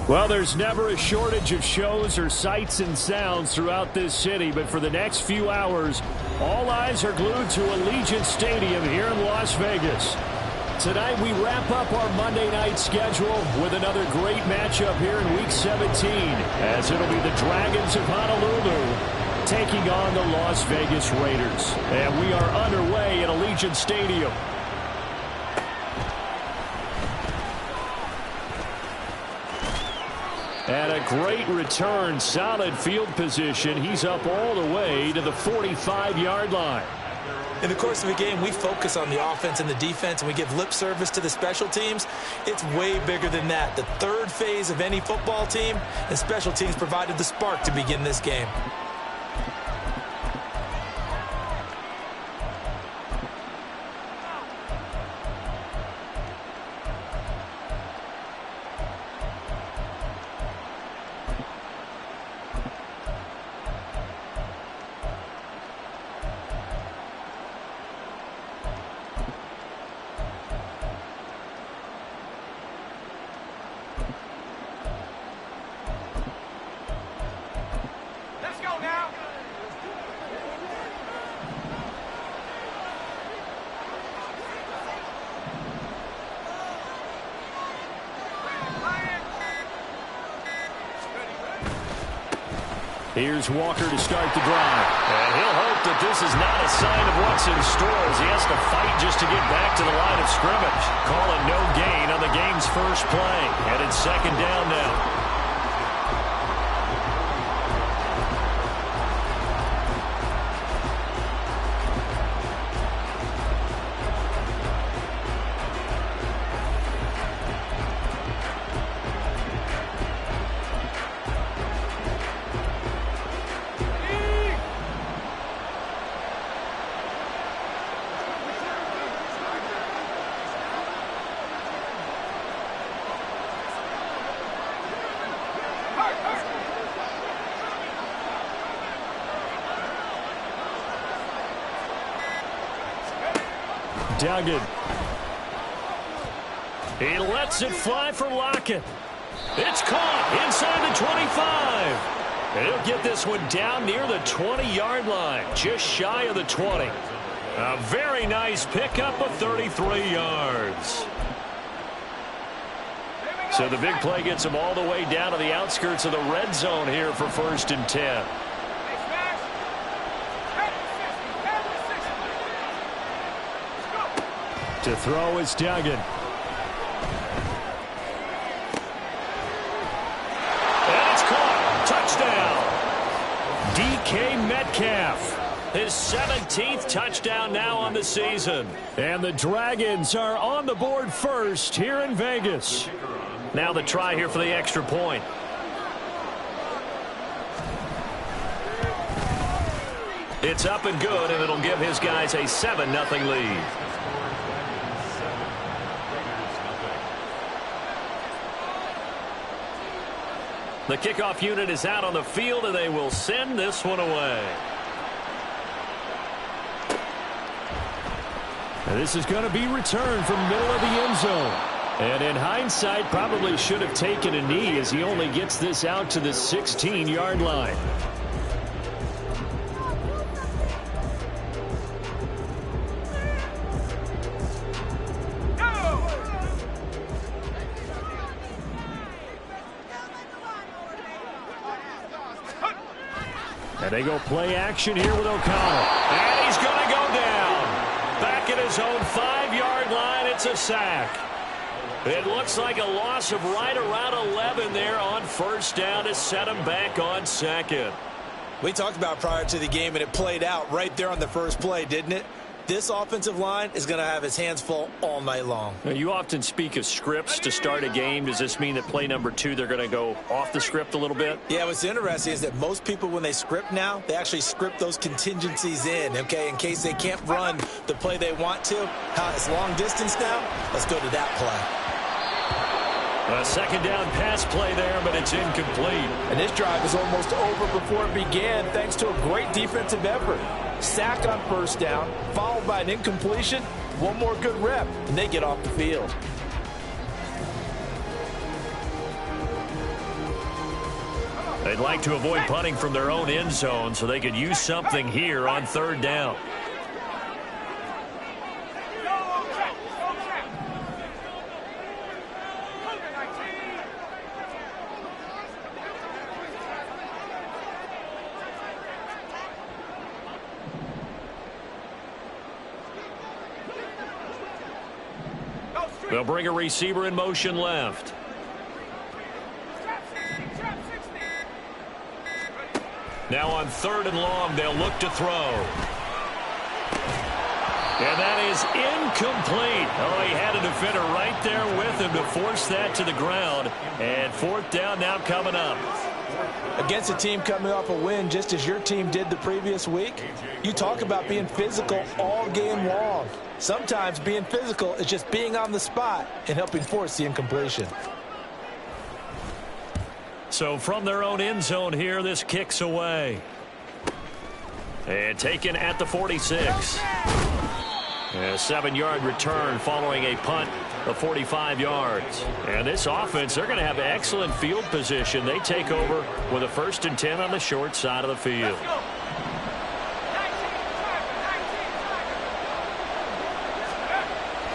Well, there's never a shortage of shows or sights and sounds throughout this city, but for the next few hours, all eyes are glued to Allegiant Stadium here in Las Vegas. Tonight, we wrap up our Monday night schedule with another great matchup here in Week 17, as it'll be the Dragons of Honolulu taking on the Las Vegas Raiders. And we are underway at Allegiant Stadium. And a great return, solid field position. He's up all the way to the 45-yard line. In the course of a game, we focus on the offense and the defense, and we give lip service to the special teams. It's way bigger than that. The third phase of any football team, and special teams provided the spark to begin this game. Here's Walker to start the drive. And he'll hope that this is not a sign of what's in store as he has to fight just to get back to the line of scrimmage. Call it no gain on the game's first play. And it's second down now. Duggan. He lets it fly for Lockett. It's caught inside the 25. And he'll get this one down near the 20-yard line, just shy of the 20. A very nice pickup of 33 yards. So the big play gets him all the way down to the outskirts of the red zone here for 1st and 10. To throw is Duggan. And it's caught. Touchdown. DK Metcalf. His 17th touchdown now on the season. And the Dragons are on the board first here in Vegas. Now the try here for the extra point. It's up and good, and it'll give his guys a 7-0 lead. The kickoff unit is out on the field, and they will send this one away. And this is going to be returned from middle of the end zone. And in hindsight, probably should have taken a knee as he only gets this out to the 16-yard line. And they go play action here with O'Connell. And he's going to go down. Back at his own 5-yard line, it's a sack. It looks like a loss of right around 11 there on 1st down to set him back on 2nd. We talked about prior to the game, and it played out right there on the first play, didn't it? This offensive line is going to have his hands full all night long. Now, you often speak of scripts to start a game. Does this mean that play number 2, they're going to go off the script a little bit? Yeah, what's interesting is that most people, when they script now, they actually script those contingencies in, okay, in case they can't run the play they want to. It's long distance now. Let's go to that play. A 2nd down pass play there, but it's incomplete. And this drive is almost over before it began, thanks to a great defensive effort. Sack on 1st down, followed by an incompletion. One more good rep, and they get off the field. They'd like to avoid punting from their own end zone so they could use something here on third down. They'll bring a receiver in motion left. Now on third and long, they'll look to throw. And that is incomplete. Oh, he had a defender right there with him to force that to the ground. And fourth down now coming up. Against a team coming off a win just as your team did the previous week, you talk about being physical all game long. Sometimes being physical is just being on the spot and helping force the incompletion. So from their own end zone here, this kicks away. And taken at the 46. A 7-yard return following a punt of 45 yards. And this offense, they're going to have excellent field position. They take over with a 1st and 10 on the short side of the field.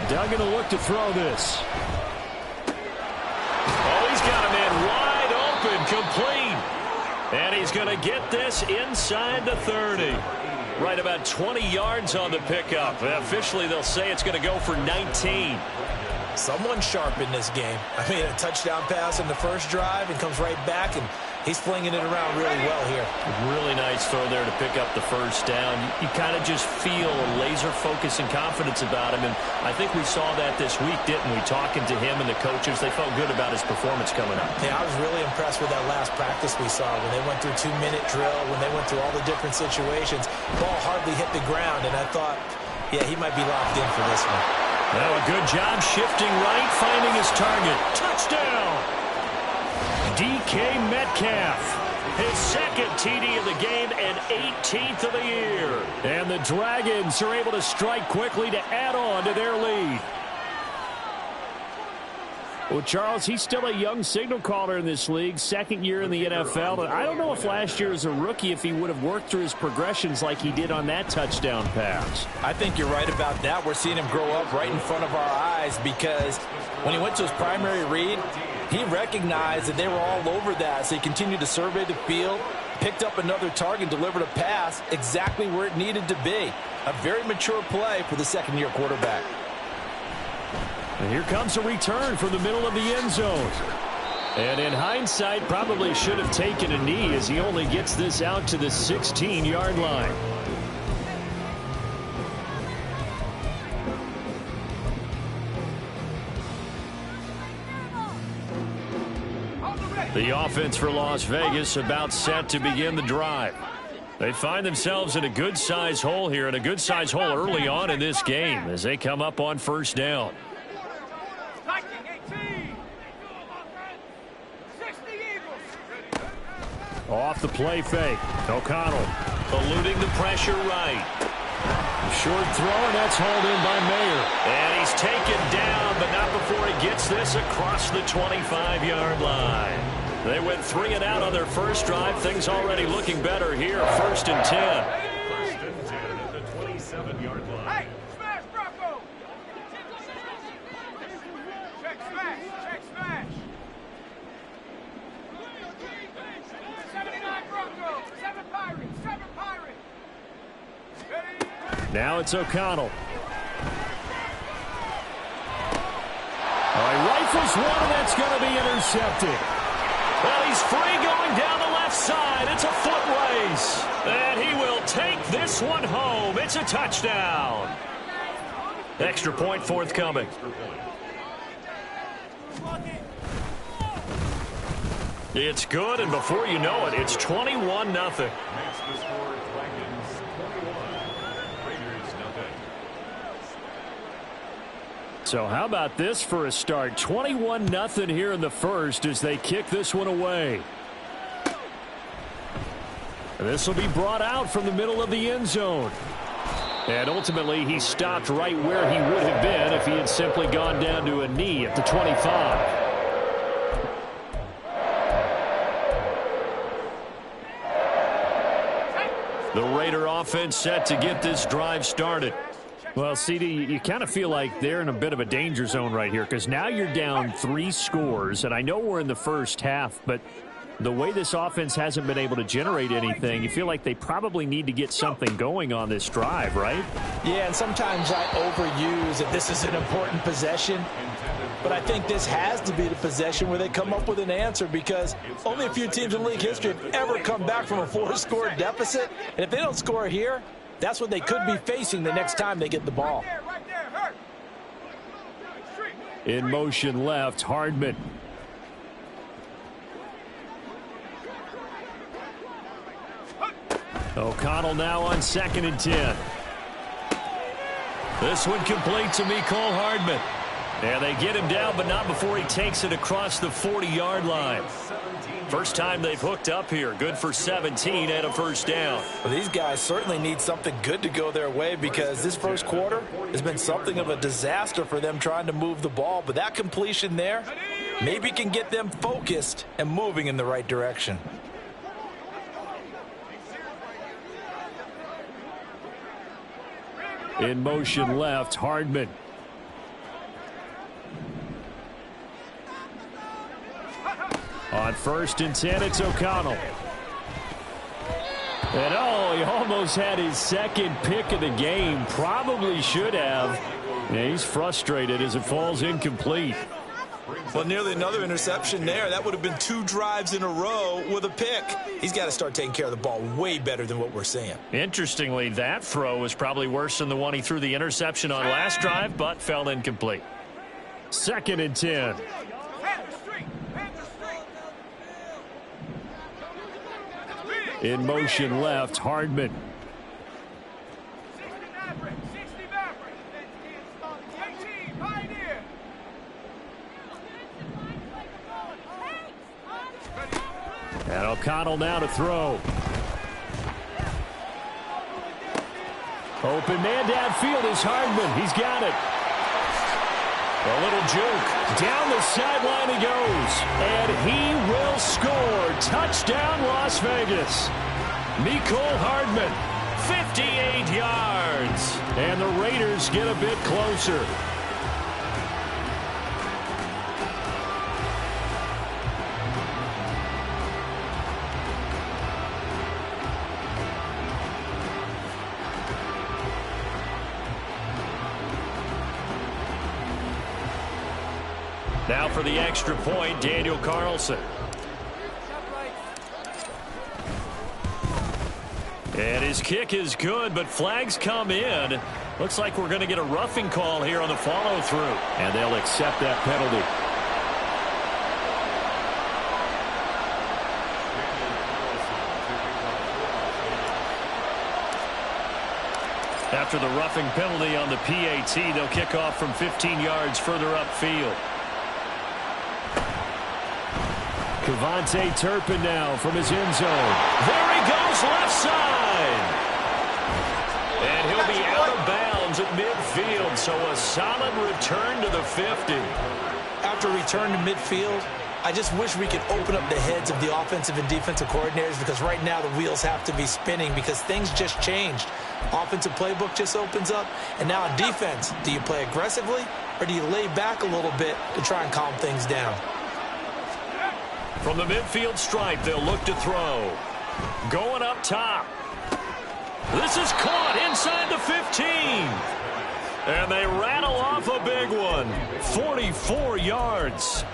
Duggan will look to throw this. Oh, he's got a man wide open, complete. And he's going to get this inside the 30. Right about 20 yards on the pickup. Officially, they'll say it's going to go for 19. Someone sharp in this game. I mean, a touchdown pass in the first drive and comes right back, and he's flinging it around really well here. Really nice throw there to pick up the first down. You kind of just feel a laser focus and confidence about him, and I think we saw that this week, didn't we? Talking to him and the coaches, they felt good about his performance coming up. Yeah, I was really impressed with that last practice we saw when they went through 2-minute drill, when they went through all the different situations. Ball hardly hit the ground, and I thought, yeah, he might be locked in for this one. Now a good job shifting right, finding his target. Touchdown! DK Metcalf, his second TD of the game and 18th of the year. And the Dragons are able to strike quickly to add on to their lead. Well, Charles, he's still a young signal caller in this league, 2nd year in the NFL. But I don't know if last year as a rookie, if he would have worked through his progressions like he did on that touchdown pass. I think you're right about that. We're seeing him grow up right in front of our eyes because when he went to his primary read, he recognized that they were all over that. So he continued to survey the field, picked up another target, delivered a pass exactly where it needed to be. A very mature play for the 2nd-year quarterback. And here comes a return from the middle of the end zone. And in hindsight, probably should have taken a knee as he only gets this out to the 16-yard line. The offense for Las Vegas about set to begin the drive. They find themselves in a good-sized hole here, and a good-sized hole early on in this game as they come up on 1st down. Off the play fake. O'Connell eluding the pressure right. Short throw, and that's hauled in by Mayer. And he's taken down, but not before he gets this across the 25-yard line. They went 3 and out on their first drive. Things already looking better here. 1st and 10. 1st and 10 at the 27-yard line. Hey, smash, Bronco! Check smash, check smash. 79 Bronco, 7 Pirates, 7 Pirates. Now it's O'Connell. He rifles one, and that's going to be intercepted. Well, he's free going down the left side. It's a foot race. And he will take this one home. It's a touchdown. Extra point forthcoming. It's good, and before you know it, it's 21-0. So how about this for a start? 21-0 here in the first as they kick this one away. This will be brought out from the middle of the end zone. And ultimately, he stopped right where he would have been if he had simply gone down to a knee at the 25. The Raider offense set to get this drive started. Well, CD, you kind of feel like they're in a bit of a danger zone right here because now you're down 3 scores, and I know we're in the first half, but the way this offense hasn't been able to generate anything, you feel like they probably need to get something going on this drive, right? Yeah, and sometimes I overuse that this is an important possession, but I think this has to be the possession where they come up with an answer because only a few teams in league history have ever come back from a 4-score deficit, and if they don't score here, that's what they could be facing the next time they get the ball. In motion left, Hardman. O'Connell now on 2nd and 10. This one complete to Mecole Hardman. And they get him down, but not before he takes it across the 40-yard line. First time they've hooked up here. Good for 17 and a first down. Well, these guys certainly need something good to go their way because this first quarter has been something of a disaster for them trying to move the ball. But that completion there maybe can get them focused and moving in the right direction. In motion left, Hardman. On 1st and 10, it's O'Connell. And he almost had his 2nd pick of the game. Probably should have. Yeah, he's frustrated as it falls incomplete. Well, nearly another interception there. That would have been 2 drives in a row with a pick. He's got to start taking care of the ball way better than what we're seeing. Interestingly, that throw was probably worse than the one he threw the interception on last drive, but fell incomplete. 2nd and 10. In motion left, Hardman. And O'Connell now to throw. Open man downfield is Hardman. He's got it. A little juke. Down the sideline he goes. And he will score. Touchdown, Las Vegas. Mecole Hardman, 58 yards. And the Raiders get a bit closer. Now for the extra point, Daniel Carlson. And his kick is good, but flags come in. Looks like we're going to get a roughing call here on the follow-through. And they'll accept that penalty. After the roughing penalty on the PAT, they'll kick off from 15 yards further upfield. KaVontae Turpin now from his end zone. There he goes, left side. And he'll be out of bounds at midfield, so a solid return to the 50. After return to midfield, I just wish we could open up the heads of the offensive and defensive coordinators because right now the wheels have to be spinning because things just changed. Offensive playbook just opens up, and now on defense, do you play aggressively or do you lay back a little bit to try and calm things down? From the midfield stripe, they'll look to throw. Going up top. This is caught inside the 15. And they rattle off a big one. 44 yards.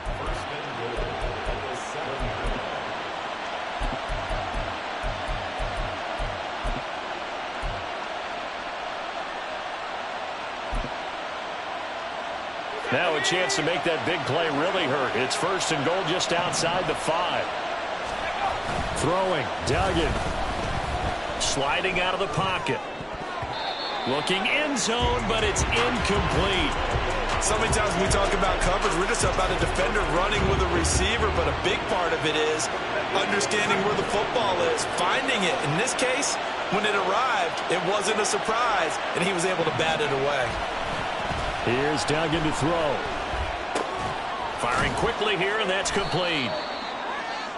Now a chance to make that big play really hurt. It's 1st and goal just outside the 5. Throwing, Duggan. Sliding out of the pocket. Looking end zone, but it's incomplete. So many times when we talk about coverage, we're just about a defender running with a receiver, but a big part of it is understanding where the football is, finding it. In this case, when it arrived, it wasn't a surprise, and he was able to bat it away. Here's Duggan to throw. Firing quickly here, and that's complete.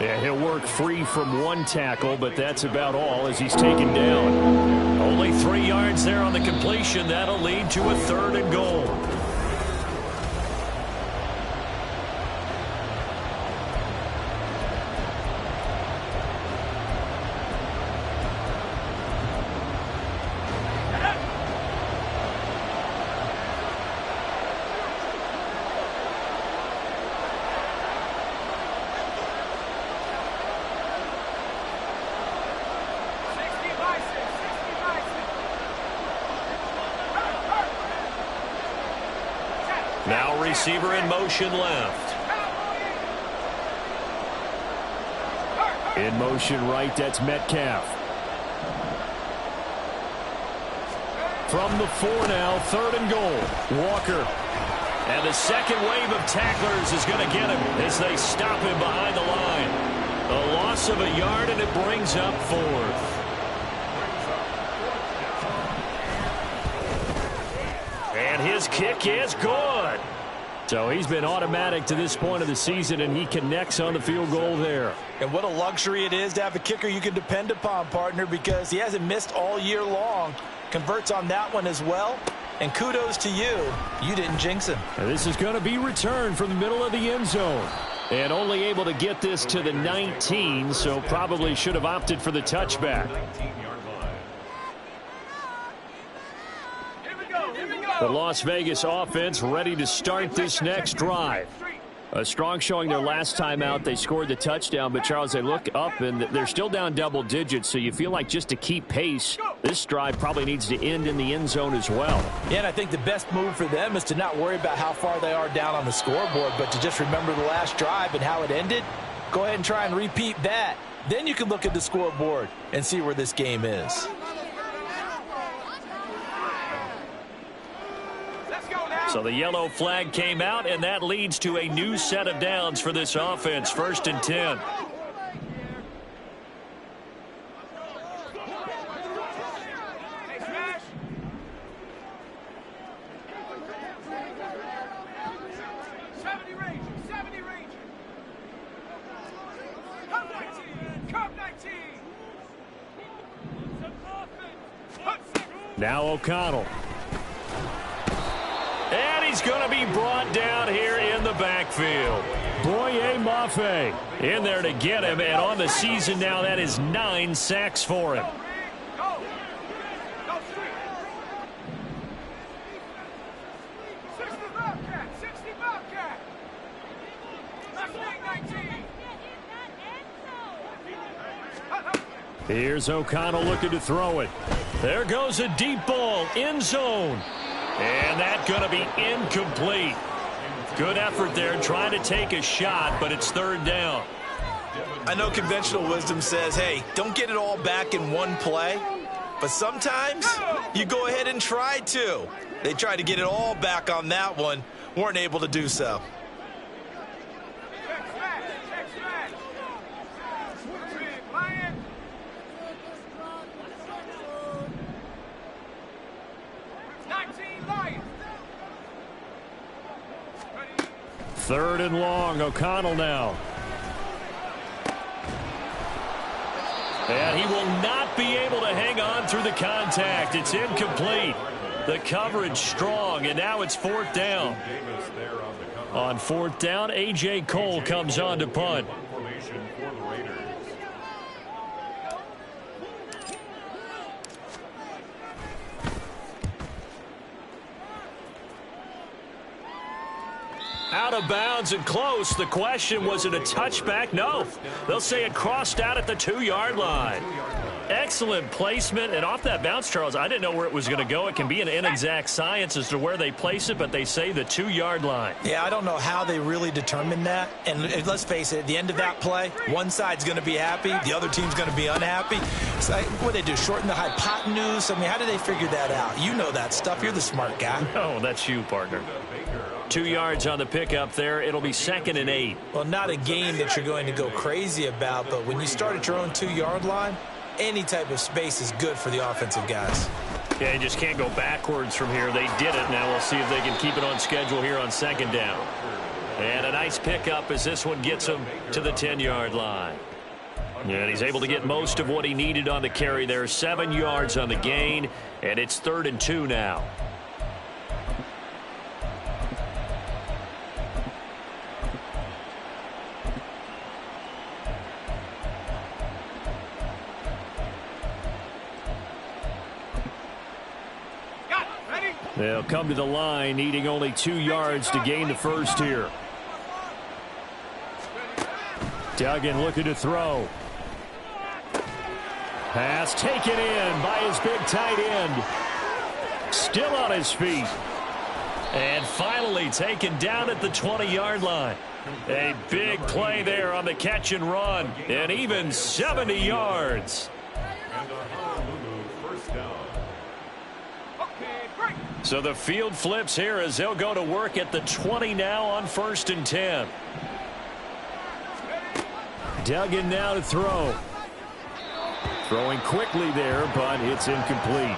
Yeah, he'll work free from one tackle, but that's about all as he's taken down. Only 3 yards there on the completion. That'll lead to a 3rd and goal. Now receiver in motion left. In motion right, that's Metcalf. From the 4 now, 3rd and goal. Walker. And the second wave of tacklers is going to get him as they stop him behind the line. A loss of a yard, and it brings up 4th. And his kick is good. So he's been automatic to this point of the season, and he connects on the field goal there. And what a luxury it is to have a kicker you can depend upon, partner, because he hasn't missed all year long. Converts on that one as well. And kudos to you. You didn't jinx him. And this is going to be returned from the middle of the end zone. And only able to get this to the 19, so probably should have opted for the touchback. The Las Vegas offense ready to start this next drive. A strong showing their last time out. They scored the touchdown, but Charles, they look up and they're still down double digits, so you feel like just to keep pace, this drive probably needs to end in the end zone as well. Yeah, and I think the best move for them is to not worry about how far they are down on the scoreboard, but to just remember the last drive and how it ended. Go ahead and try and repeat that. Then you can look at the scoreboard and see where this game is. So the yellow flag came out, and that leads to a new set of downs for this offense. 1st and 10. Now O'Connell. And he's going to be brought down here in the backfield. Boye Mafe in there to get him, and on the season now, that is 9 sacks for him. Here's O'Connell looking to throw it. There goes a deep ball, end zone. And that's going to be incomplete. Good effort there trying to take a shot, but it's 3rd down. I know conventional wisdom says, hey, don't get it all back in one play. But sometimes you go ahead and try to. They tried to get it all back on that one. Weren't able to do so. Third and long, O'Connell now. And he will not be able to hang on through the contact. It's incomplete. The coverage strong, and now it's 4th down. On 4th down, A.J. Cole comes on to punt. Out of bounds and close. The question, was it a touchback? No. They'll say it crossed out at the 2-yard line. Excellent placement, and off that bounce, Charles, I didn't know where it was going to go. It can be an inexact science as to where they place it, but they say the 2-yard line. Yeah, I don't know how they really determined that. And let's face it, at the end of that play, one side's going to be happy, the other team's going to be unhappy. So what do they do, shorten the hypotenuse? I mean, how do they figure that out? You know that stuff. You're the smart guy. No, that's you, partner. 2 yards on the pickup there. It'll be 2nd and 8. Well, not a game that you're going to go crazy about, but when you start at your own 2-yard line, any type of space is good for the offensive guys. Yeah, you just can't go backwards from here. They did it. Now we'll see if they can keep it on schedule here on 2nd down. And a nice pickup as this one gets him to the 10-yard line. And he's able to get most of what he needed on the carry there. 7 yards on the gain, and it's 3rd and 2 now. They'll come to the line, needing only 2 yards to gain the first here. Duggan looking to throw. Pass taken in by his big tight end. Still on his feet. And finally taken down at the 20-yard line. A big play there on the catch and run. And even 70 yards. So the field flips here as they'll go to work at the 20 now on 1st and 10. Duggan now to throw. Throwing quickly there, but it's incomplete.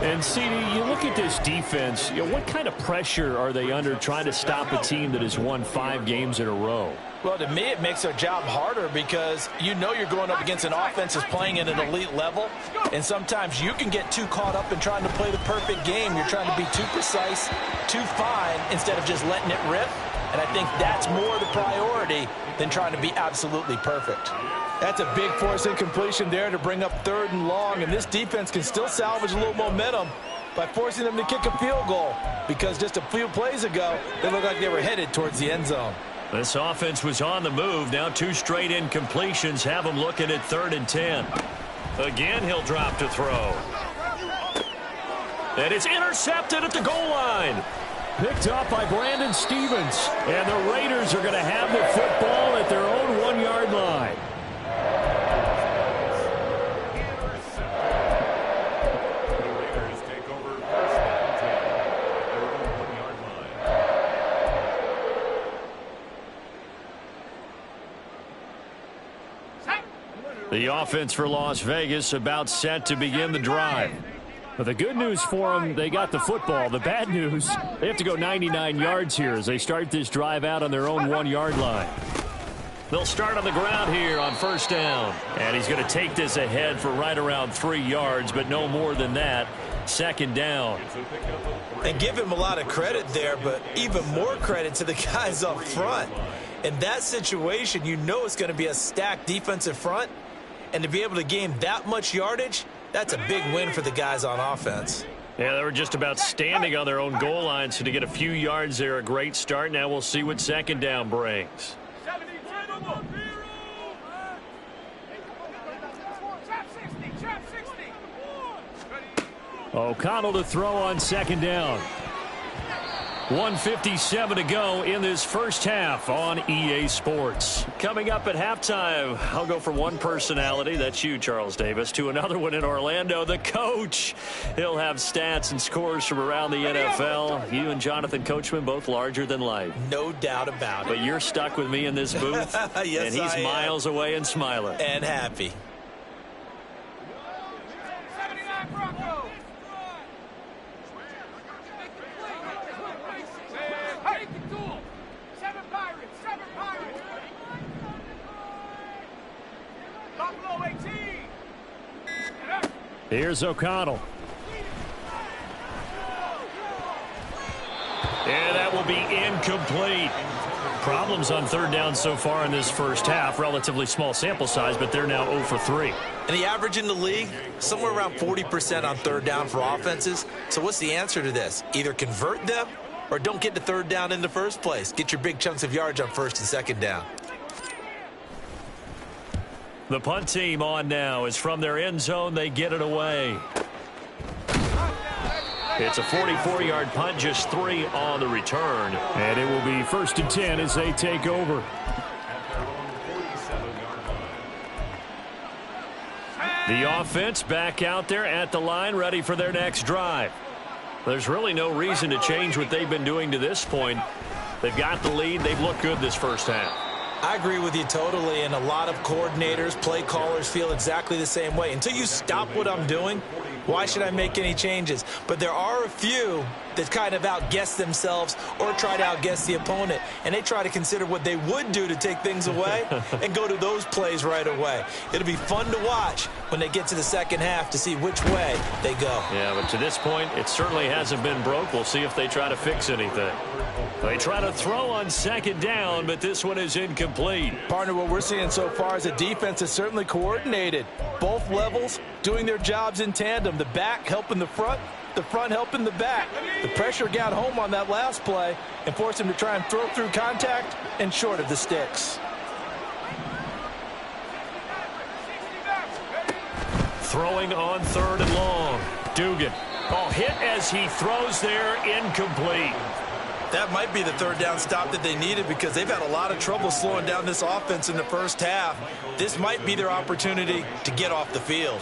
And, CD, you look at this defense, what kind of pressure are they under trying to stop a team that has won 5 games in a row? Well, to me, it makes their job harder because you know you're going up against an offense that's playing at an elite level, and sometimes you can get too caught up in trying to play the perfect game. You're trying to be too precise, too fine, instead of just letting it rip. And I think that's more the priority than trying to be absolutely perfect. That's a big force incompletion there to bring up 3rd and long, and this defense can still salvage a little momentum by forcing them to kick a field goal because just a few plays ago, they looked like they were headed towards the end zone. This offense was on the move. Now 2 straight incompletions have him looking at 3rd and 10. Again, he'll drop to throw. And it's intercepted at the goal line. Picked up by Brandon Stephens. And the Raiders are going to have the football at their own 1-yard line. The offense for Las Vegas about set to begin the drive. But the good news for them, they got the football. The bad news, they have to go 99 yards here as they start this drive out on their own 1-yard line. They'll start on the ground here on 1st down. And he's going to take this ahead for right around 3 yards, but no more than that. 2nd down. And give him a lot of credit there, but even more credit to the guys up front. In that situation, you know it's going to be a stacked defensive front. And to be able to gain that much yardage, that's a big win for the guys on offense. Yeah, they were just about standing on their own goal line, so to get a few yards there, a great start. Now we'll see what 2nd down brings. O'Connell to throw on 2nd down. 1:57 to go in this first half on EA Sports. Coming up at halftime, I'll go from one personality, that's you, Charles Davis, to another one in Orlando, the coach. He'll have stats and scores from around the NFL. You and Jonathan Coachman, both larger than life. No doubt about it. But you're stuck with me in this booth, yes, and he's miles away and smiling. And happy. Here's O'Connell. And that will be incomplete. Problems on 3rd down so far in this first half. Relatively small sample size, but they're now 0 for 3. And the average in the league, somewhere around 40% on 3rd down for offenses. So what's the answer to this? Either convert them or don't get to 3rd down in the first place. Get your big chunks of yards on 1st and 2nd down. The punt team on now is from their end zone. They get it away. It's a 44-yard punt, just 3 on the return. And it will be 1st and 10 as they take over. The offense back out there at the line, ready for their next drive. There's really no reason to change what they've been doing to this point. They've got the lead. They've looked good this first half. I agree with you totally, and a lot of coordinators, play callers feel exactly the same way. Until you stop what I'm doing, why should I make any changes? But there are a few that kind of outguess themselves or try to outguess the opponent. And they try to consider what they would do to take things away and go to those plays right away. It'll be fun to watch when they get to the second half to see which way they go. Yeah, but to this point, it certainly hasn't been broke. We'll see if they try to fix anything. They try to throw on second down, but this one is incomplete. Partner, what we're seeing so far is the defense is certainly coordinated. Both levels doing their jobs in tandem. The back helping the front helping the back. The pressure got home on that last play and forced him to try and throw through contact and short of the sticks. Throwing on third and long. Dugan. Oh, hit as he throws there, incomplete. That might be the third down stop that they needed because they've had a lot of trouble slowing down this offense in the first half. This might be their opportunity to get off the field.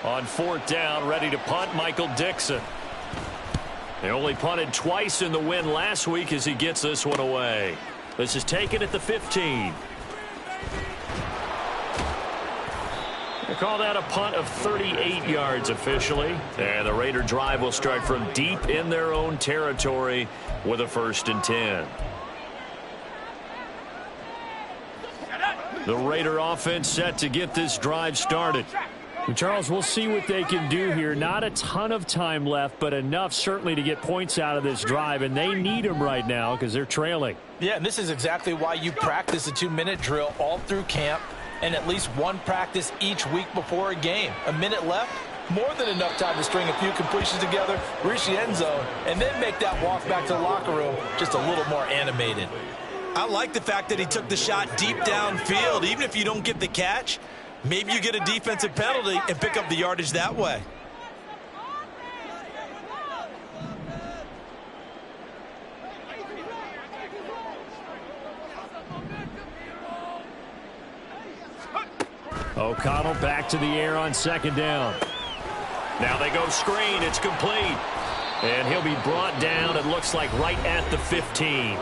On fourth down, ready to punt, Michael Dixon. They only punted twice in the win last week as he gets this one away. This is taken at the 15. They call that a punt of 38 yards officially. And the Raider drive will start from deep in their own territory with a 1st and 10. The Raider offense set to get this drive started. Charles, we'll see what they can do here. Not a ton of time left, but enough certainly to get points out of this drive, and they need them right now because they're trailing. Yeah, and this is exactly why you practice a 2-minute drill all through camp and at least one practice each week before a game. A minute left, more than enough time to string a few completions together, reach the end zone, and then make that walk back to the locker room just a little more animated. I like the fact that he took the shot deep downfield. Even if you don't get the catch, maybe you get a defensive penalty and pick up the yardage that way. O'Connell back to the air on second down. Now they go screen. It's complete. And he'll be brought down, it looks like, right at the 15.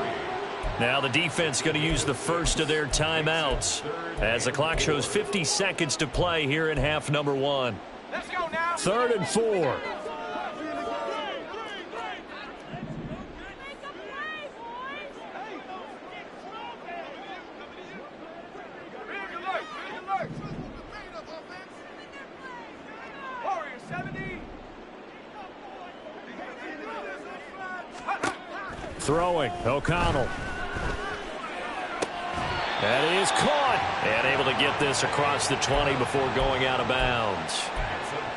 Now the defense going to use the first of their timeouts as the clock shows 50 seconds to play here in half number 1. Let's go now. 3rd and 4. Throwing, O'Connell. That is caught. And able to get this across the 20 before going out of bounds.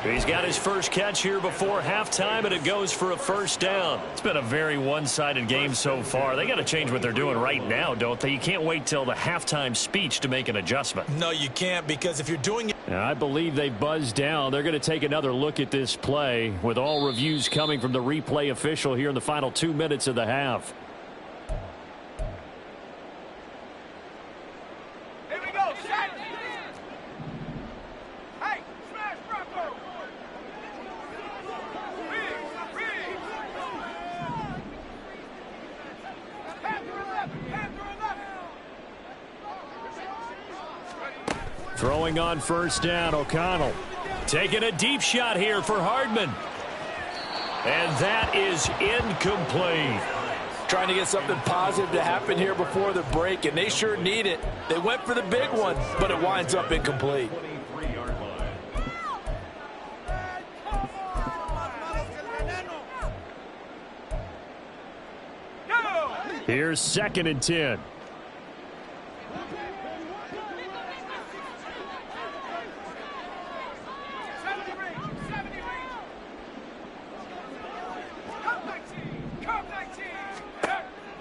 He's got his first catch here before halftime, and it goes for a 1st down. It's been a very one-sided game so far. They got to change what they're doing right now, don't they? You can't wait till the halftime speech to make an adjustment. No, you can't, because if you're doing it... And I believe they buzzed down. They're going to take another look at this play with all reviews coming from the replay official here in the final 2 minutes of the half. Here we go. Set. Hey, smash Bronco. Throwing on 1st down, O'Connell. Taking a deep shot here for Hardman. And that is incomplete. Trying to get something positive to happen here before the break, and they sure need it. They went for the big one, but it winds up incomplete. Here's 2nd and 10.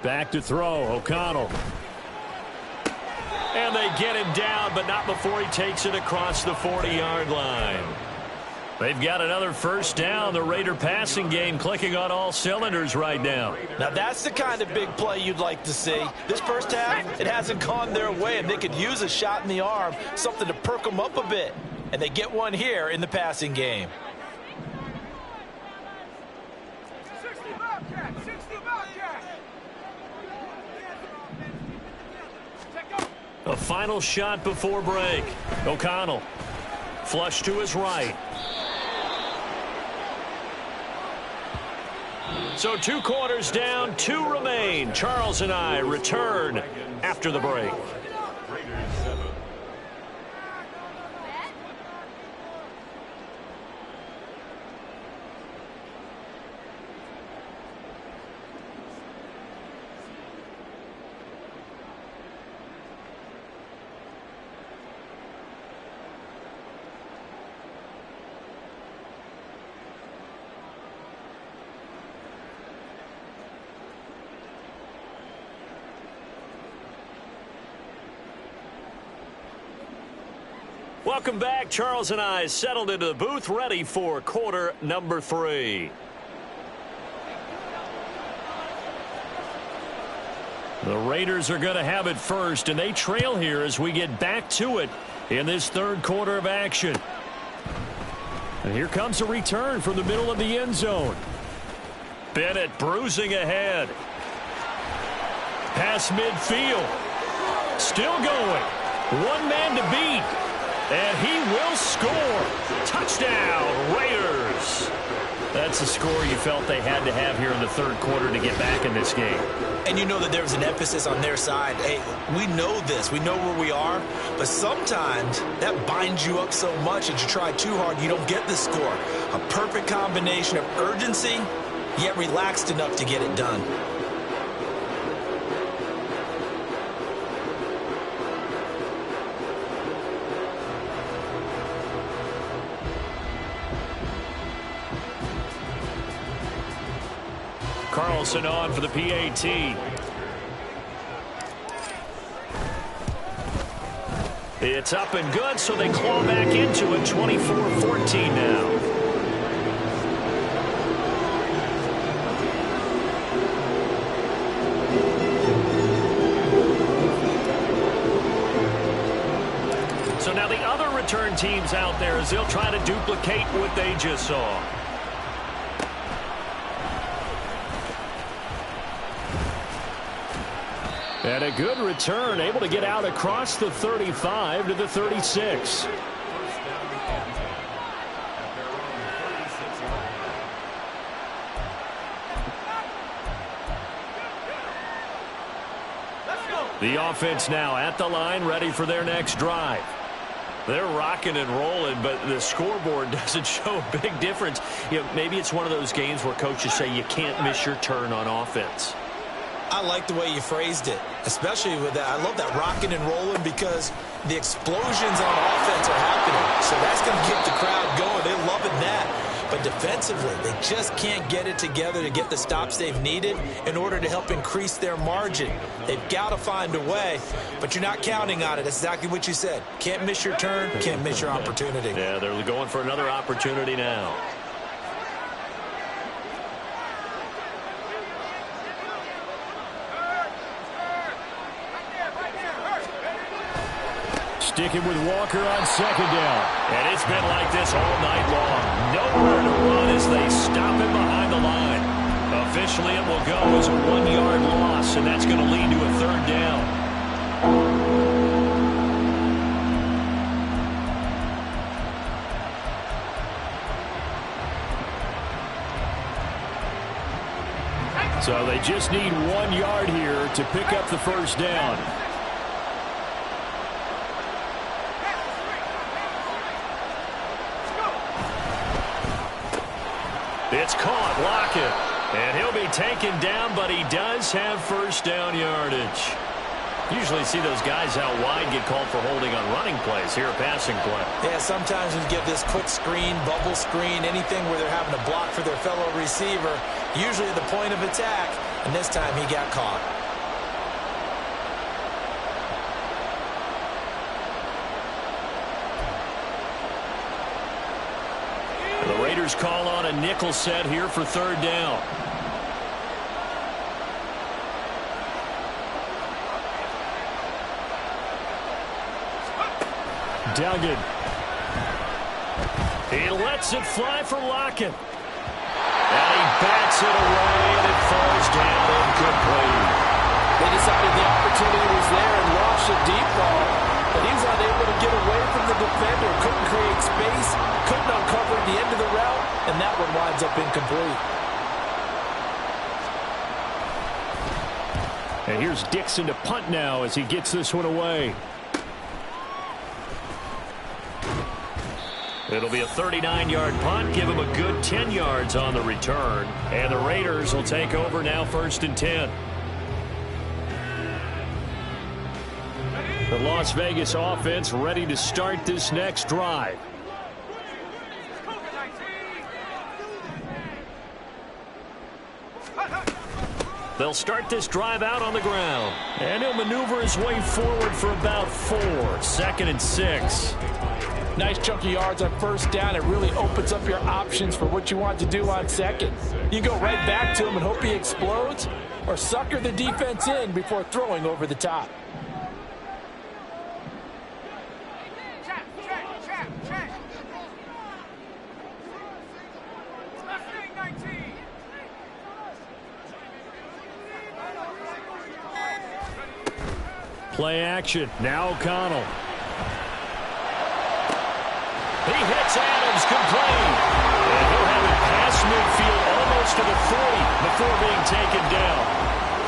Back to throw, O'Connell. And they get him down, but not before he takes it across the 40-yard line. They've got another 1st down. The Raider passing game clicking on all cylinders right now. Now that's the kind of big play you'd like to see. This first half, it hasn't gone their way, and they could use a shot in the arm, something to perk them up a bit. And they get one here in the passing game. A final shot before break. O'Connell. Flush to his right. So 2 quarters down, 2 remain. Charles and I return after the break. Raiders 7. Welcome back. Charles and I settled into the booth, ready for quarter number 3. The Raiders are going to have it first, and they trail here as we get back to it in this third quarter of action. And here comes a return from the middle of the end zone. Bennett bruising ahead. Pass midfield. Still going. One man to beat. And he will score. Touchdown, Raiders. That's a score you felt they had to have here in the third quarter to get back in this game. And you know that there's an emphasis on their side. Hey, we know this. We know where we are. But sometimes that binds you up so much that you try too hard, you don't get the score. A perfect combination of urgency, yet relaxed enough to get it done. Carlson on for the PAT. It's up and good, so they claw back into it. 24-14 now. So now the other return teams out there as they'll try to duplicate what they just saw. And a good return, able to get out across the 35 to the 36. The offense now at the line, ready for their next drive. They're rocking and rolling, but the scoreboard doesn't show a big difference. You know, maybe it's one of those games where coaches say you can't miss your turn on offense. I like the way you phrased it, especially with that. I love that rocking and rolling because the explosions on offense are happening. So that's going to get the crowd going. They're loving that. But defensively, they just can't get it together to get the stops they've needed in order to help increase their margin. They've got to find a way, but you're not counting on it. That's exactly what you said. Can't miss your turn, can't miss your opportunity. Yeah, they're going for another opportunity now. Sticking with Walker on second down. And it's been like this all night long. Nowhere to run as they stop him behind the line. Officially, it will go as a 1-yard loss, and that's going to lead to a third down. So they just need 1 yard here to pick up the first down. It's caught, Lockett, and he'll be taken down, but he does have first down yardage. Usually see those guys out wide get called for holding on running plays. Here a passing play. Yeah, sometimes when you give this quick screen, bubble screen, anything where they're having to block for their fellow receiver, usually at the point of attack, and this time he got caught. The Raiders call on a nickel set here for third down. Duggan. He lets it fly for Lockett. And he bats it away, and it falls down incomplete. They decided the opportunity was there and launched a deep ball, but he was unable to get away from the defender, couldn't create space, couldn't uncover the end of the route, and that one winds up incomplete. And here's Dixon to punt now as he gets this one away. It'll be a 39-yard punt. Give him a good 10 yards on the return. And the Raiders will take over now, 1st and 10. The Las Vegas offense ready to start this next drive. They'll start this drive out on the ground. And he'll maneuver his way forward for about 4. 2nd and 6. Nice chunky yards on 1st down. It really opens up your options for what you want to do on 2nd. You go right back to him and hope he explodes, or sucker the defense in before throwing over the top. Play action. Now O'Connell. He hits Adams complete. And he'll have it past midfield almost to the 40 before being taken down.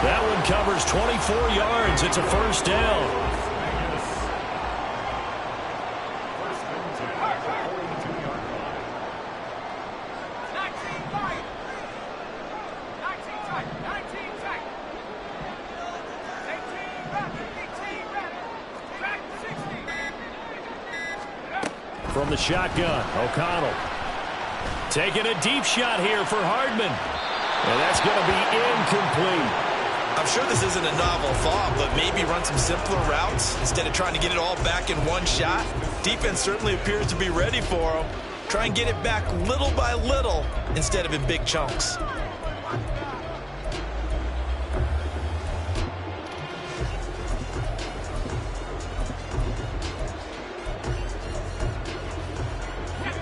That one covers 24 yards. It's a 1st down. From the shotgun, O'Connell taking a deep shot here for Hardman. And that's going to be incomplete. I'm sure this isn't a novel thought, but maybe run some simpler routes instead of trying to get it all back in one shot. Defense certainly appears to be ready for him. Try and get it back little by little instead of in big chunks.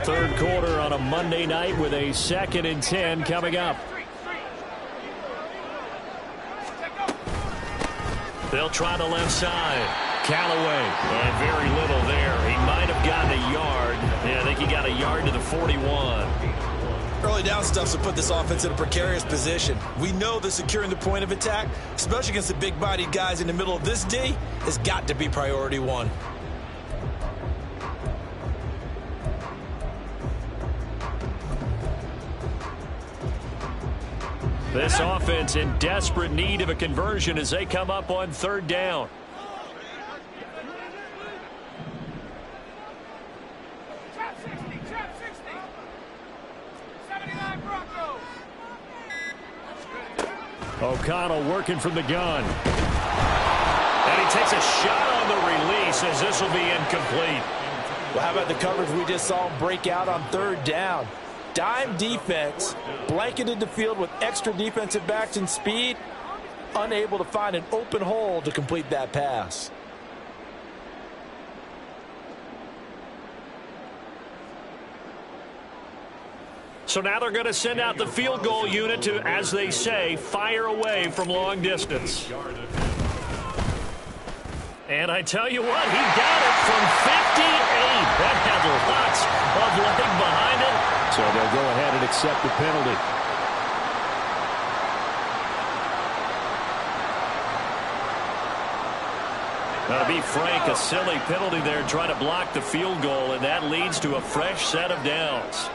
Third quarter on a Monday night with a 2nd and 10 coming up. They'll try the left side. Callaway, and very little there. He might have gotten a yard. Yeah, I think he got a yard to the 41. Early down stuff to put this offense in a precarious position. We know that securing the point of attack, especially against the big-bodied guys in the middle of this D, has got to be priority 1. This offense in desperate need of a conversion as they come up on 3rd down. O'Connell working from the gun. And he takes a shot on the release as this will be incomplete. Well, how about the coverage we just saw him break out on 3rd down? Dime defense, blanketed the field with extra defensive backs and speed, unable to find an open hole to complete that pass. So now they're going to send out the field goal unit to, as they say, fire away from long distance. And I tell you what, he got it from 58. That had lots of leg behind it. So they'll go ahead and accept the penalty. Now, to be frank, a silly penalty there trying to block the field goal, and that leads to a fresh set of downs.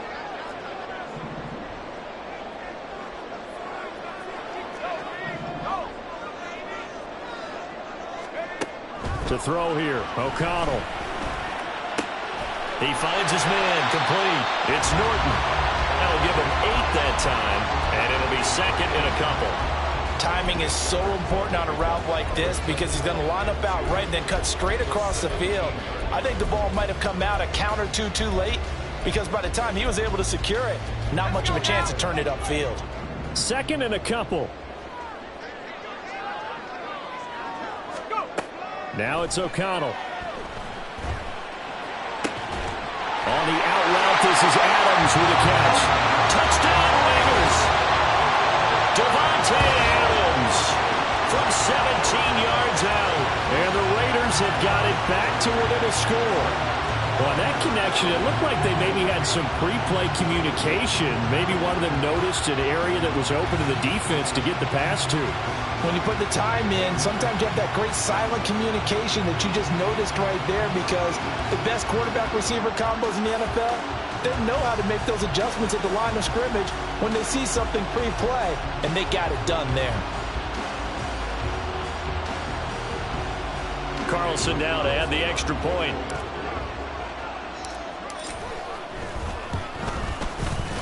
To throw here, O'Connell. He finds his man, complete. It's Norton. That'll give him 8 that time, and it'll be 2nd and a couple. Timing is so important on a route like this because he's going to line up out right and then cut straight across the field. I think the ball might have come out a count or two too late because by the time he was able to secure it, not much of a chance to turn it upfield. 2nd and a couple. Now it's O'Connell. On the out route, this is Adams with a catch. Touchdown, Raiders. Davante Adams from 17 yards out. And the Raiders have got it back to within a score. Well, on that connection, it looked like they maybe had some pre-play communication. Maybe one of them noticed an area that was open to the defense to get the pass to. When you put the time in, sometimes you have that great silent communication that you just noticed right there, because the best quarterback-receiver combos in the NFL, they know how to make those adjustments at the line of scrimmage when they see something pre-play, and they got it done there. Carlson now to add the extra point.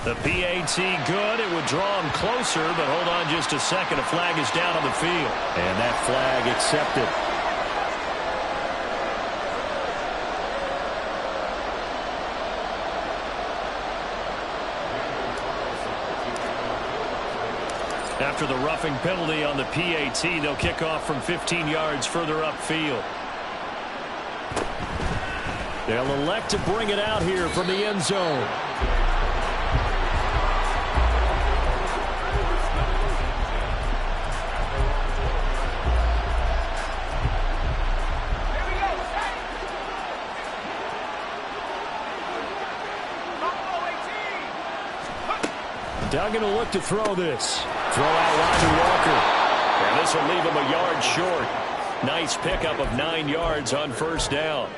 The PAT good. It would draw him closer, but hold on just a second. A flag is down on the field. And that flag accepted. After the roughing penalty on the PAT, they'll kick off from 15 yards further upfield. They'll elect to bring it out here from the end zone. Duggan will look to throw this. Throw out wide to Walker. And this will leave him a yard short. Nice pickup of 9 yards on first down.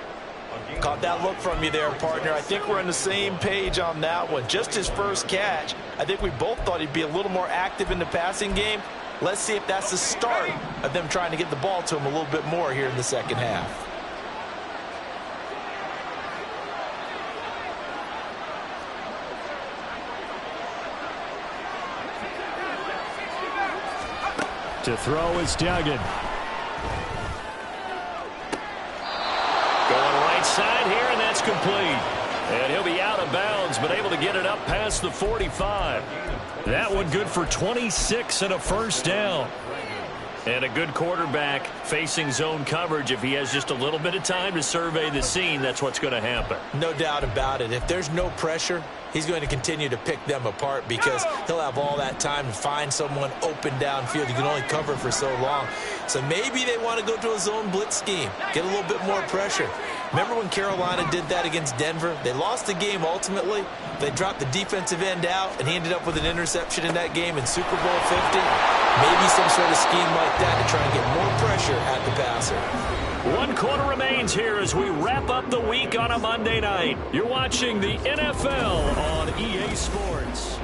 Caught that look from you there, partner. I think we're on the same page on that one. Just his first catch. I think we both thought he'd be a little more active in the passing game. Let's see if that's the start of them trying to get the ball to him a little bit more here in the second half. To throw is Duggan. Going right side here, and that's complete. And he'll be out of bounds, but able to get it up past the 45. That one good for 26 and a first down. And a good quarterback facing zone coverage. If he has just a little bit of time to survey the scene, that's what's going to happen. No doubt about it. If there's no pressure, he's going to continue to pick them apart, because he'll have all that time to find someone open downfield. You can only cover for so long. So maybe they want to go to a zone blitz scheme, get a little bit more pressure. Remember when Carolina did that against Denver? They lost the game ultimately. They dropped the defensive end out, and he ended up with an interception in that game in Super Bowl 50. Maybe some sort of scheme like that to try and get more pressure at the passer. 1 quarter remains here as we wrap up the week on a Monday night. You're watching the NFL on EA Sports.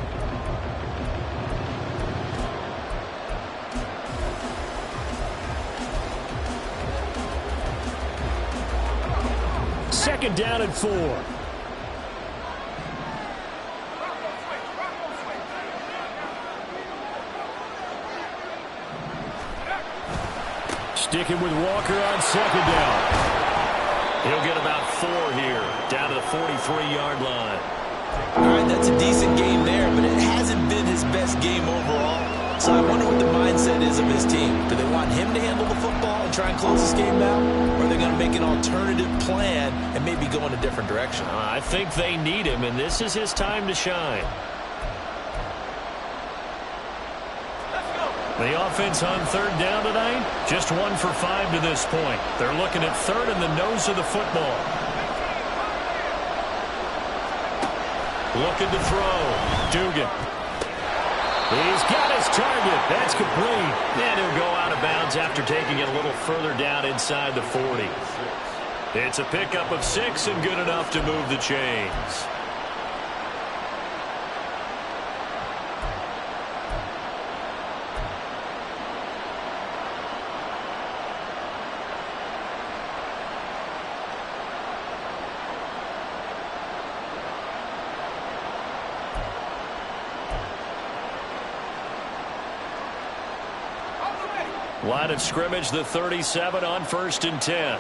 Second down and 4. Sticking with Walker on second down. He'll get about 4 here, down to the 43-yard line. All right, that's a decent game there, but it hasn't been his best game overall. So I wonder what the mindset is of his team. Do they want him to handle the football and try and close this game out? Or are they going to make an alternative plan and maybe go in a different direction? I think they need him, and this is his time to shine. The offense on third down tonight, just 1 for 5 to this point. They're looking at third in the nose of the football. Looking to throw. Dugan. He's got his target. That's complete. And he'll go out of bounds after taking it a little further down inside the 40. It's a pickup of 6 and good enough to move the chains. Line of scrimmage, the 37 on 1st and 10.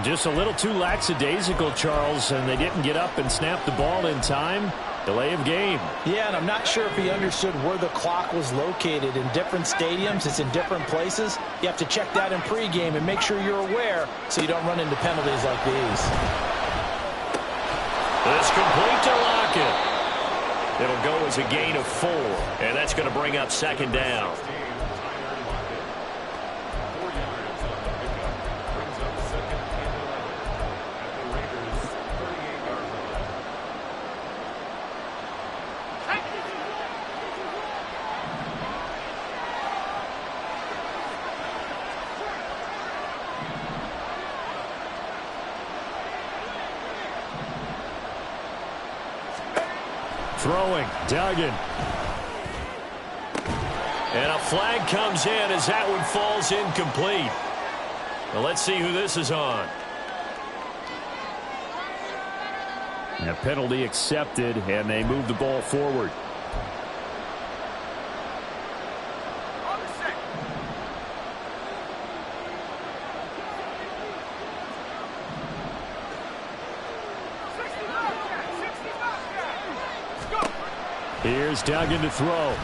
Just a little too lackadaisical, Charles, and they didn't get up and snap the ball in time. Delay of game. Yeah, and I'm not sure if he understood where the clock was located. In different stadiums, it's in different places. You have to check that in pregame and make sure you're aware so you don't run into penalties like these. It's complete to Lockett. It'll go as a gain of 4, and that's going to bring up second down. Throwing, Duggan. And a flag comes in as that one falls incomplete. Well, let's see who this is on. And a penalty accepted, and they move the ball forward. Here's Duggan to throw. Oh,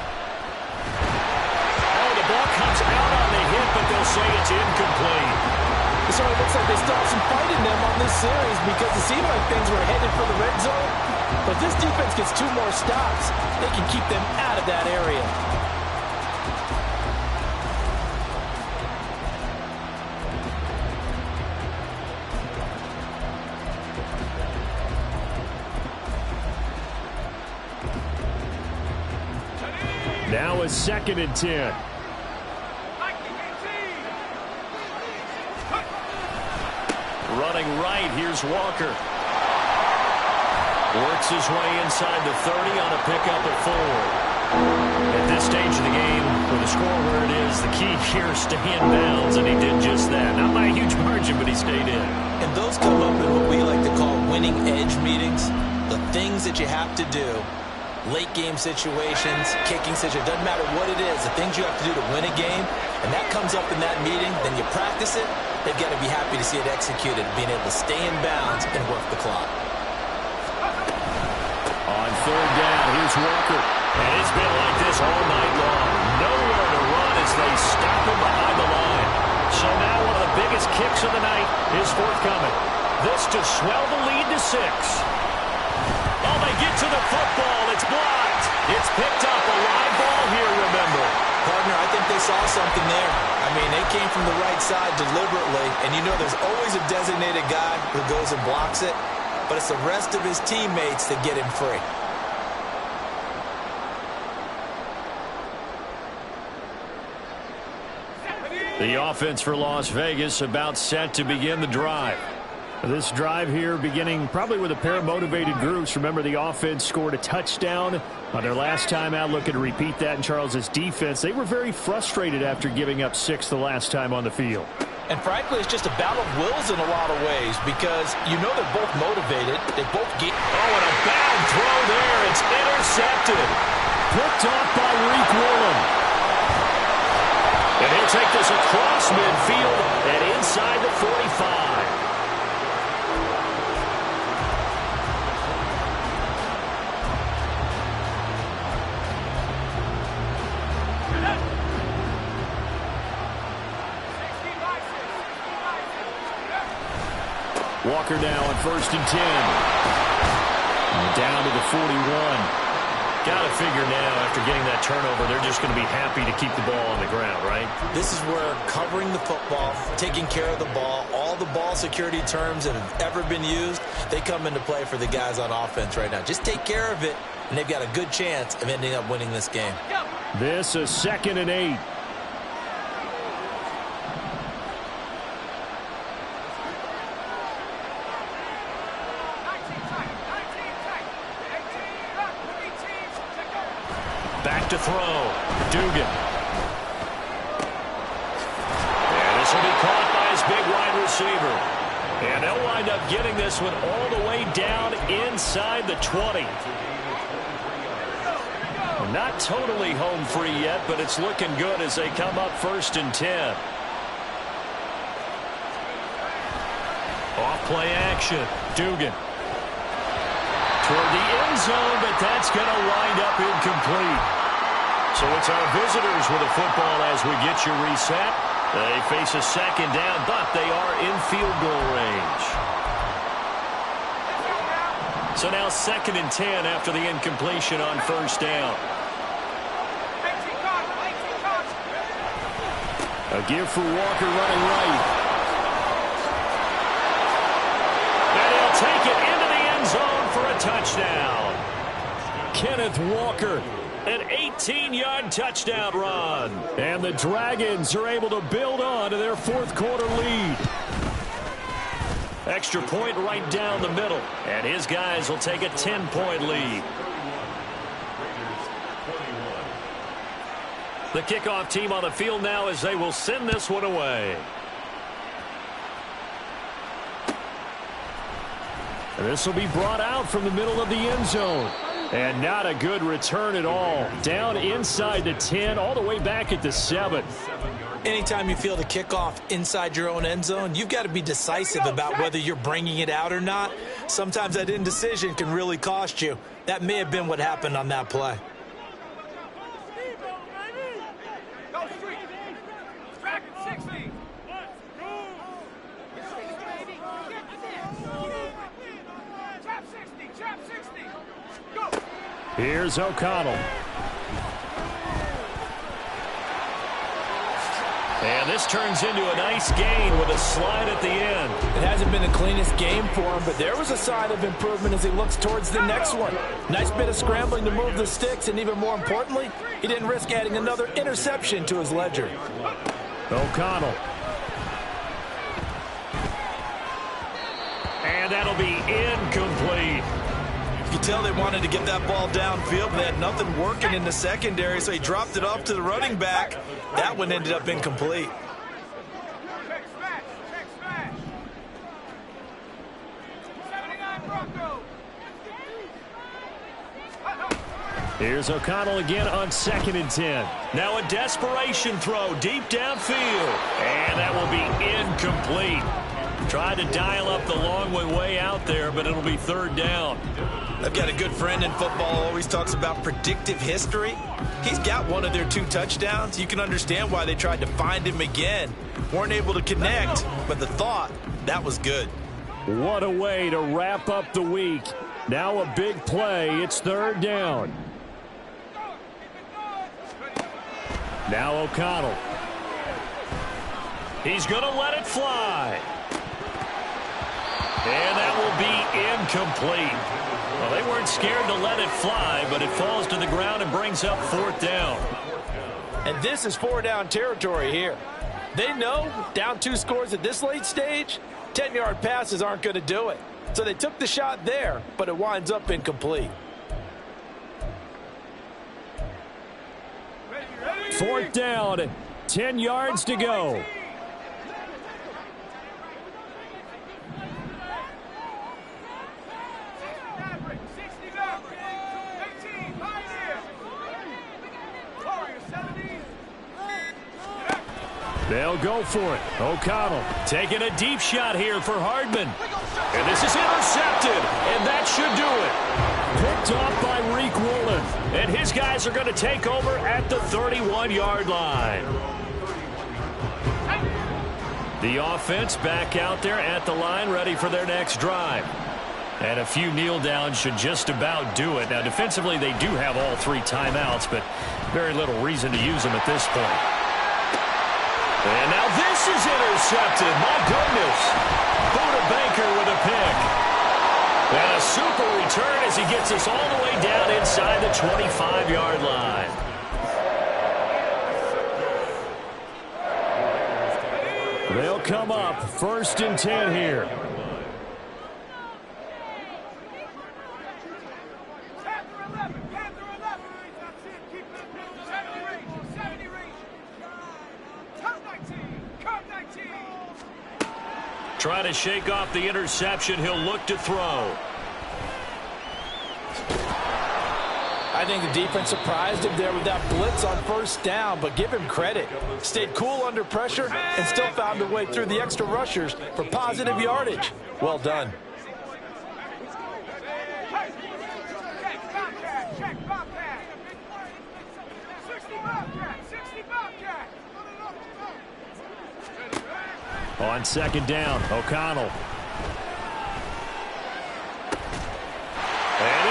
the ball comes out on the hit, but they'll say it's incomplete. It certainly looks like they still have some fight in them on this series because it seemed like things were headed for the red zone. But this defense gets 2 more stops. They can keep them out of that area. Now a 2nd and 10. Running right, here's Walker. Works his way inside the 30 on a pickup at 4. At this stage of the game, with the score where it is, the key here is stay in bounds, and he did just that. Not by a huge margin, but he stayed in. And those come up in what we like to call winning edge meetings. The things that you have to do. Late game situations, kicking situations, doesn't matter what it is, the things you have to do to win a game, and that comes up in that meeting, then you practice it, they've got to be happy to see it executed, being able to stay in bounds and work the clock. On 3rd down, here's Walker, and it's been like this all night long. Nowhere to run as they stop him behind the line. So now one of the biggest kicks of the night is forthcoming. This to swell the lead to 6. Oh, they get to the football. It's blocked. It's picked up. A live ball here, remember. Partner, I think they saw something there. I mean, they came from the right side deliberately, and you know there's always a designated guy who goes and blocks it, but it's the rest of his teammates that get him free. The offense for Las Vegas about set to begin the drive. This drive here beginning probably with a pair of motivated groups. Remember, the offense scored a touchdown on their last time out. Looking to repeat that in Charles's defense. They were very frustrated after giving up 6 the last time on the field. And frankly, it's just a battle of wills in a lot of ways because you know they're both motivated. They both get... Oh, and a bad throw there. It's intercepted. Picked off by Reek Woolen. And he'll take this across midfield and inside the 45. Walker now on 1st and 10. And down to the 41. Got to figure now, after getting that turnover, they're just going to be happy to keep the ball on the ground, right? This is where covering the football, taking care of the ball, all the ball security terms that have ever been used, they come into play for the guys on offense right now. Just take care of it, and they've got a good chance of ending up winning this game. This a 2nd and 8. Back to throw. Dugan. And this will be caught by his big wide receiver. And they'll wind up getting this one all the way down inside the 20. Well, not totally home free yet, but it's looking good as they come up 1st and 10. Off play action. Dugan. Toward the end zone, but that's going to wind up incomplete. So it's our visitors with the football as we get you reset. They face a 2nd down, but they are in field goal range. So now 2nd and 10 after the incompletion on first down. A give for Walker running right. And he'll take it into the end zone for a touchdown. Kenneth Walker, an 18-yard touchdown run. And the Dragons are able to build on to their 4th quarter lead. Extra point right down the middle. And his guys will take a 10-point lead. The kickoff team on the field now as they will send this one away. And this will be brought out from the middle of the end zone. And not a good return at all. Down inside the 10, all the way back at the 7. Anytime you feel the kickoff inside your own end zone, you've got to be decisive about whether you're bringing it out or not. Sometimes that indecision can really cost you. That may have been what happened on that play. Here's O'Connell. And this turns into a nice gain with a slide at the end. It hasn't been the cleanest game for him, but there was a sign of improvement as he looks towards the next one. Nice bit of scrambling to move the sticks, and even more importantly, he didn't risk adding another interception to his ledger. O'Connell. And that'll be incomplete. You can tell they wanted to get that ball downfield, but they had nothing working in the secondary, so he dropped it off to the running back. That one ended up incomplete. Here's O'Connell again on 2nd and 10. Now a desperation throw deep downfield. And that will be incomplete. Tried to dial up the long way out there, but it'll be 3rd down. I've got a good friend in football, always talks about predictive history. He's got one of their 2 touchdowns. You can understand why they tried to find him again. Weren't able to connect, but the thought, that was good. What a way to wrap up the week. Now a big play. It's 3rd down. Now O'Connell. He's going to let it fly. And that will be incomplete. Well, they weren't scared to let it fly, but it falls to the ground and brings up 4th down. And this is 4-down territory here. They know down 2 scores at this late stage, 10-yard passes aren't going to do it. So they took the shot there, but it winds up incomplete. 4th down, 10 yards to go. They'll go for it. O'Connell taking a deep shot here for Hardman. And this is intercepted, and that should do it. Picked off by Reek Woolen. And his guys are going to take over at the 31-yard line. The offense back out there at the line, ready for their next drive. And a few kneel downs should just about do it. Now, defensively, they do have all 3 timeouts, but very little reason to use them at this point. And now this is intercepted. My goodness. Buda Baker with a pick. And a super return as he gets us all the way down inside the 25-yard line. They'll come up 1st and 10 here. Try to shake off the interception. He'll look to throw. I think the defense surprised him there with that blitz on 1st down, but give him credit. Stayed cool under pressure and still found a way through the extra rushers for positive yardage. Well done. On 2nd down, O'Connell.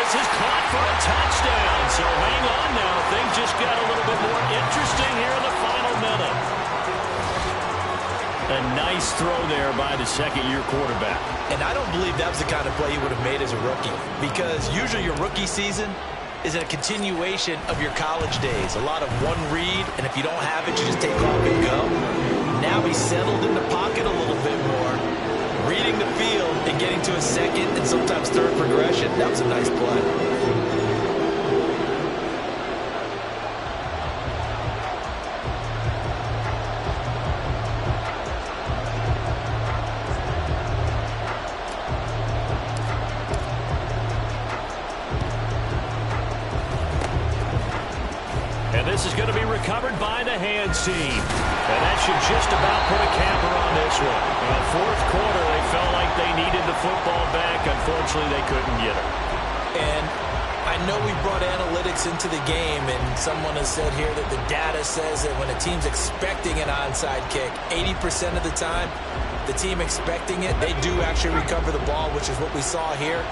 this is caught for a touchdown. So hang on now. Things just got a little bit more interesting here in the final minute. A nice throw there by the second-year quarterback. And I don't believe that was the kind of play he would have made as a rookie, because usually your rookie season is a continuation of your college days. A lot of one read, and if you don't have it, you just take off and go. Now he's settled in the pocket a little bit more, reading the field and getting to a second and sometimes third progression. That was a nice play. This is going to be recovered by the hands team. And that should just about put a capper on this one. In the fourth quarter, they felt like they needed the football back. Unfortunately, they couldn't get it. And I know we brought analytics into the game, and someone has said here that the data says that when a team's expecting an onside kick, 80% of the time, the team expecting it, they do actually recover the ball, which is what we saw here.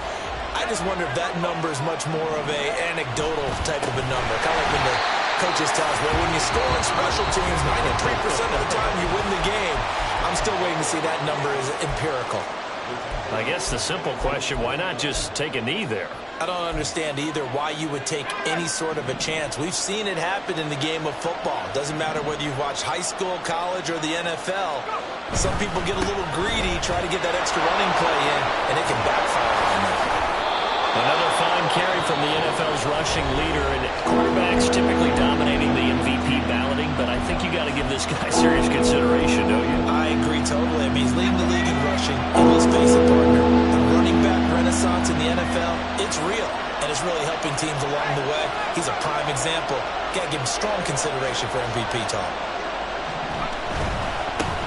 I just wonder if that number is much more of an anecdotal type of a number. Kind of like when the coaches tell us, well, when you score on special teams, 93% of the time you win the game. I'm still waiting to see that number is empirical. I guess the simple question, why not just take a knee there? I don't understand either why you would take any sort of a chance. We've seen it happen in the game of football. Doesn't matter whether you've watched high school, college, or the NFL. Some people get a little greedy, try to get that extra running play in, and it can backfire on them. Another fine carry from the NFL's rushing leader, and quarterbacks typically dominating the MVP balloting, but I think you got to give this guy serious consideration, don't you? I agree totally. I mean, he's leading the league in rushing. And let's face it, partner, the running back renaissance in the NFL, it's real, and it's really helping teams along the way. He's a prime example. Got to give him strong consideration for MVP talk.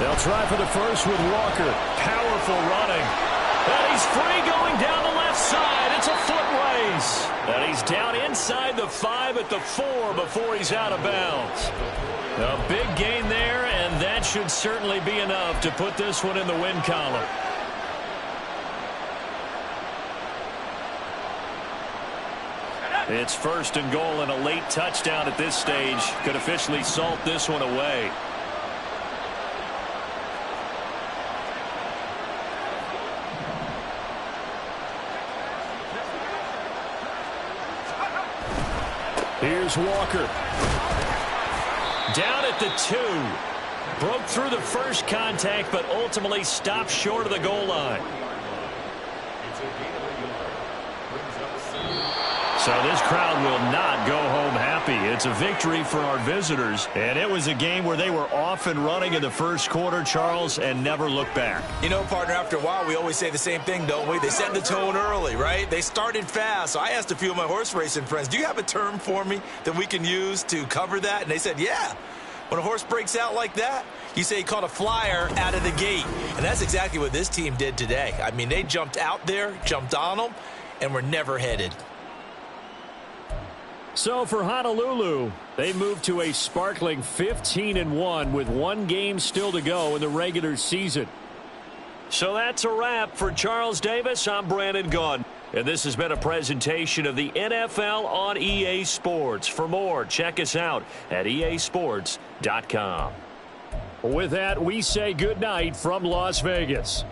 They'll try for the first with Walker. Powerful running. And he's free going down the left side. It's a foot race. And he's down inside the 5 at the 4 before he's out of bounds. A big gain there, and that should certainly be enough to put this one in the win column. It's first and goal, and a late touchdown at this stage could officially salt this one away. Here's Walker. Down at the 2. Broke through the first contact, but ultimately stopped short of the goal line. So this crowd will not go home happy. It's a victory for our visitors. And it was a game where they were off and running in the first quarter, Charles, and never looked back. You know, partner, after a while, we always say the same thing, don't we? They set the tone early, right? They started fast. So I asked a few of my horse racing friends, do you have a term for me that we can use to cover that? And they said, yeah. When a horse breaks out like that, you say he caught a flyer out of the gate. And that's exactly what this team did today. I mean, they jumped out there, jumped on them, and were never headed. So for Honolulu, they moved to a sparkling 15-1 with one game still to go in the regular season. So that's a wrap. For Charles Davis, I'm Brandon Gaudin. And this has been a presentation of the NFL on EA Sports. For more, check us out at easports.com. With that, we say goodnight from Las Vegas.